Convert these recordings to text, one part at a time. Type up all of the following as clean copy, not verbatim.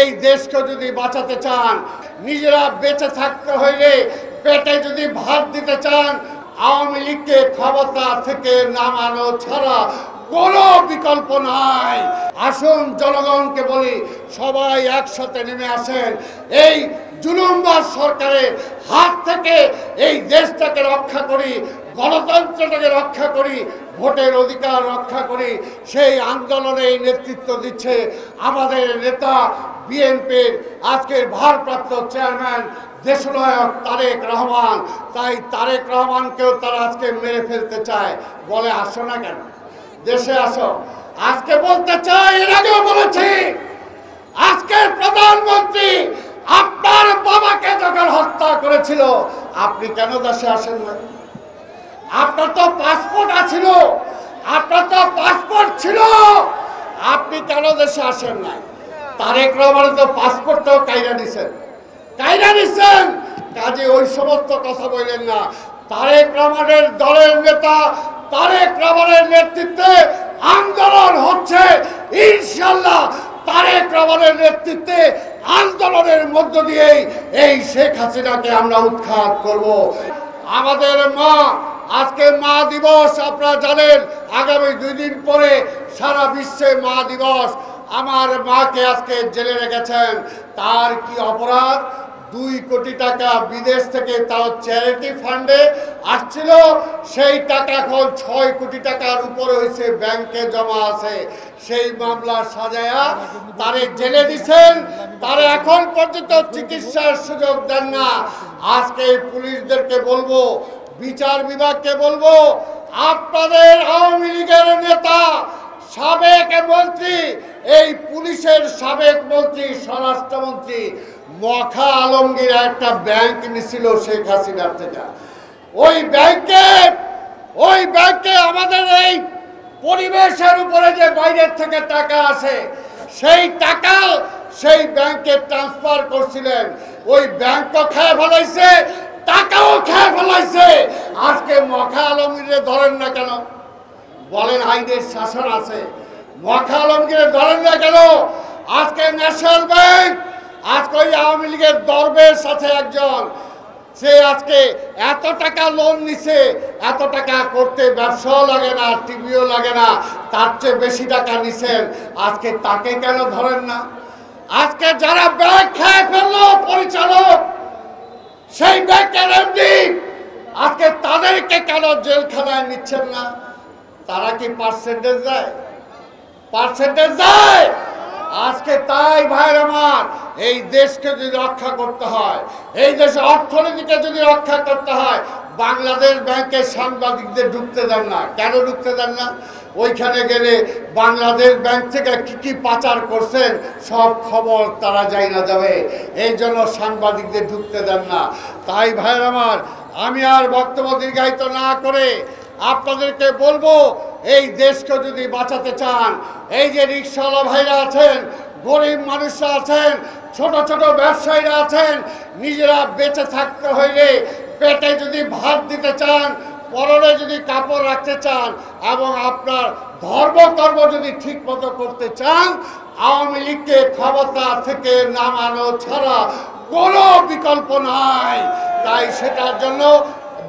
এই দেশকে যদি বাঁচাতে চান, নিজেরা বেঁচে থাকতে হইলে পেটে যদি ভাত দিতে চান, আওয়ামী লীগকে ক্ষমতা থেকে নামানো ছাড়া কোনো বিকল্প নাই। আসুন জনগণকে বলি, সবাই একসাথে নেমে আসেন, এই জুলুমবাজ সরকারের হাত থেকে এই দেশটাকে রক্ষা করি, গণতন্ত্রটাকে রক্ষা করি, ভোটের অধিকার রক্ষা করি। সেই আন্দোলনে নেতৃত্ব দিচ্ছে আমাদের নেতা বিএনপির আজকের ভারপ্রাপ্ত চেয়ারম্যান দেশনায়ক তারেক রহমান। তাই তারেক রহমানকেও তারা আজকে মেরে ফেলতে চায়। বলে আসো না কেন, দেশে আসো। আজকে বলতে চাই, এর আগেও বলেছি, আজকের প্রধানমন্ত্রী আপনার বাবাকে যখন হত্যা করেছিল, আপনি কেন দেশে আসেন না? আপনার তো পাসপোর্ট ছিল, আপনার তো পাসপোর্ট ছিল, আপনি কেন দেশে আসেন না? তারেক রহমানের তো পাসপোর্টটাও কাইরা দিচ্ছেন, কাজে ওই সমস্ত কথা বললেন না। তারেক রহমানের দলের নেতা, তারেক রহমানের নেতৃত্বে আন্দোলন হচ্ছে। ইনশাআল্লাহ তারেক রহমানের নেতৃত্বে আন্দোলনের মধ্য দিয়েই এই শেখ হাসিনাকে আমরা উৎখাত করব। আমাদের মা, আজকে মা দিবস, আপনারা জানেন আগামী 2 দিন পরে সারা বিশ্বে মা দিবস। আমার মাকে আজকে জেলে রেখেছেন। তার কি অপরাধ? 2 কোটি টাকা বিদেশ থেকে তাও চ্যারিটি ফান্ডে আসছিল, সেই টাকা এখন 6 কোটি টাকার উপরে হয়েছে, ব্যাংকে জমা আছে। সেই মামলা সাজায়া তারে জেলে দিচ্ছেন, তারে এখন পর্যন্ত চিকিৎসার সুযোগ দেন না। আজকে পুলিশদেরকে বলবো, বিচার বিভাগকে বলবো, আপনাদের আওয়ামী লীগের নেতা, সাবেক মন্ত্রী, এই পুলিশের সাবেক মন্ত্রী, স্বরাষ্ট্রমন্ত্রী মখা আলমগীর একটা ব্যাংক নিছিল শেখ হাসিনার থেকে। ওই ব্যাংকে আমাদের এই পরিবেশের উপরে যে বাইরের থেকে টাকা আসে, সেই টাকা সেই ব্যাংকে ট্রান্সফার করছিলেন। ওই ব্যাংকও খেয়ে ফেলাইছে, টাকাও খেয়ে ফেলাইছে। আজকে মখা আলমগীরে ধরেন না কেন? বলেন আইনের শাসন আছে, মখা আলমগীরে ধরেন না কেন? আজকে ন্যাশনাল ব্যাংক, আজকে ওই আওয়ামী লীগের দরবেশ আছে একজন, সে আজকে এত টাকা লোন নিছে, এত টাকা করতে ব্যবসাও লাগে না, টিভিও লাগে না, তার চেয়ে বেশি টাকা নিছেন। আজকে তাকে কেন ধরেন না? আজকে যারা ব্যাংক খেয়ে ফেললো পরিচালক, সেই ব্যাংকের এমডি, আজকে তাদেরকে কেন জেলখানায় নিচ্ছেন না? তারা কি পার্সেন্টেজ দেয়? আজকে তাই ভাইয়ের আমার, এই দেশকে যদি রক্ষা করতে হয়, এই দেশের অর্থনীতিকে যদি রক্ষা করতে হয়, বাংলাদেশ ব্যাংকের সাংবাদিকদের ঢুকতে দেন না। কেন ঢুকতে দেন না? ওইখানে গেলে বাংলাদেশ ব্যাংক থেকে কি কি পাচার করছেন সব খবর তারা যাই না যাবে, এই জন্য সাংবাদিকদের ঢুকতে দেন না। তাই ভাইয়ের আমার, আমি আর বক্তব্য দীর্ঘায়িত না করে আপনাদেরকে বলবো, এই দেশকে যদি বাঁচাতে চান, এই যে রিকশাওয়ালা ভাইরা আছেন, গরিব মানুষরা আছেন, ছোট ছোট ব্যবসায়ীরা আছেন, নিজেরা বেঁচে থাকতে হইলে পেটে যদি ভাত দিতে চান, পরনে যদি কাপড় রাখতে চান, এবং আপনার ধর্মকর্ম যদি ঠিক মতো করতে চান, আওয়ামী লীগকে ক্ষমতা থেকে নামানো ছাড়া কোনো বিকল্প নাই। তাই সেটার জন্য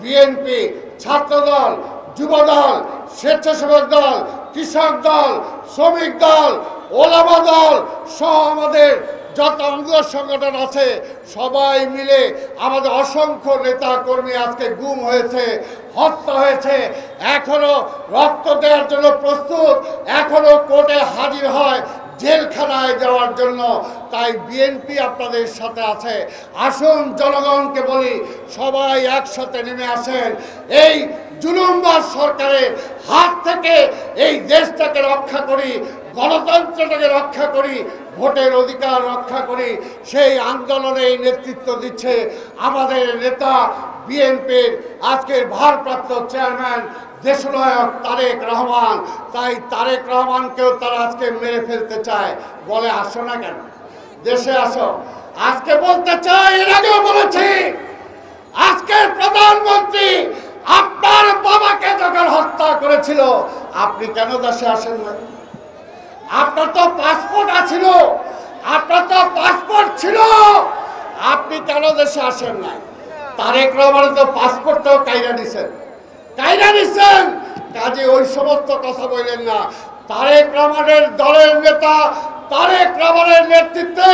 বিএনপি, ছাত্রদল, যুবদল, স্বেচ্ছাসেবক দল, কৃষক দল, শ্রমিক দল, ওলামা দল সহ আমাদের যত অঙ্গ সংগঠন আছে, সবাই মিলে আমাদের অসংখ্য নেতা কর্মী আজকে গুম হয়েছে, হত্যা হয়েছে, এখনো রক্ত দেওয়ার জন্য প্রস্তুত, এখনো কোর্টে হাজির হয় জেলখানায় যাওয়ার জন্য। তাই বিএনপি আপনাদের সাথে আছে। আসুন জনগণকে বলি, সবাই একসাথে নেমে আসেন, এই জুলুমবাজ সরকারের হাত থেকে এই দেশটাকে রক্ষা করি, গণতন্ত্রটাকে রক্ষা করি, ভোটের অধিকার রক্ষা করি। সেই আন্দোলনে নেতৃত্ব দিচ্ছে আমাদের নেতা বিএনপির আজকের ভারপ্রাপ্ত চেয়ারম্যান দেশনায়ক তারেক রহমান। তাই তারেক রহমানকেও তারা আজকে মেরে ফেলতে চায়। বলে আসো না কেন, দেশে আসো। আজকে বলতে চাই, এর আগেও বলেছি, আজকের প্রধানমন্ত্রী আপনার বাবাকে যখন হত্যা করেছিল, আপনি কেন দেশে আসেন না? আপনার তো পাসপোর্ট ছিল, আপনার তো পাসপোর্ট ছিল, আপনি কেন দেশে আসেন নাই? তারেক রহমানের তো পাসপোর্টটাও কাইরা দিছেন, কাজে ওই সমস্ত কথা বললেন না। তারেক রহমানের দলের নেতা, তারেক রহমানের নেতৃত্বে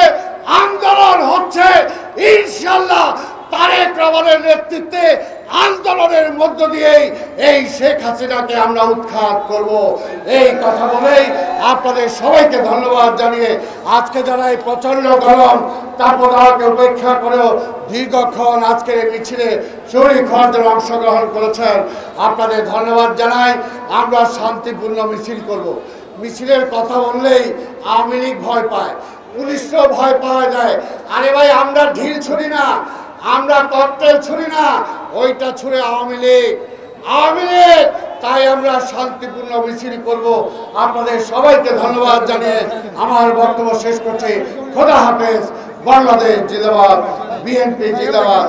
আন্দোলন হচ্ছে, ইনশাআল্লাহ তারেক রহমানের নেতৃত্বে আন্দোলনের মধ্য দিয়েই এই শেখ হাসিনাকে আমরা উৎখাত করব। এই কথা বলেই আপনাদের সবাইকে ধন্যবাদ জানিয়ে আজকে যারা এই প্রচন্ড গরম তারপর আমাকে উপেক্ষা করেও দীর্ঘক্ষণ আজকের এই মিছিলে শরীর হওয়ার জন্য অংশগ্রহণ করেছেন, আপনাদের ধন্যবাদ জানাই। আমরা শান্তিপূর্ণ মিছিল করব। মিছিলের কথা বললেই আওয়ামী লীগ ভয় পায়, পুলিশও ভয় পাওয়া যায়। আরে ভাই, আমরা ঢিল ছুড়ি না, আমরা ককটেল ছুড়ি না, ওইটা ছুড়ে আওয়ামী লীগ। তাই আমরা শান্তিপূর্ণ মিছিল করব। আপনাদের সবাইকে ধন্যবাদ জানিয়ে আমার বক্তব্য শেষ করছি। খোদা হাফেজ। বাংলাদেশ জিন্দাবাদ, বিএনপি জিন্দাবাদ।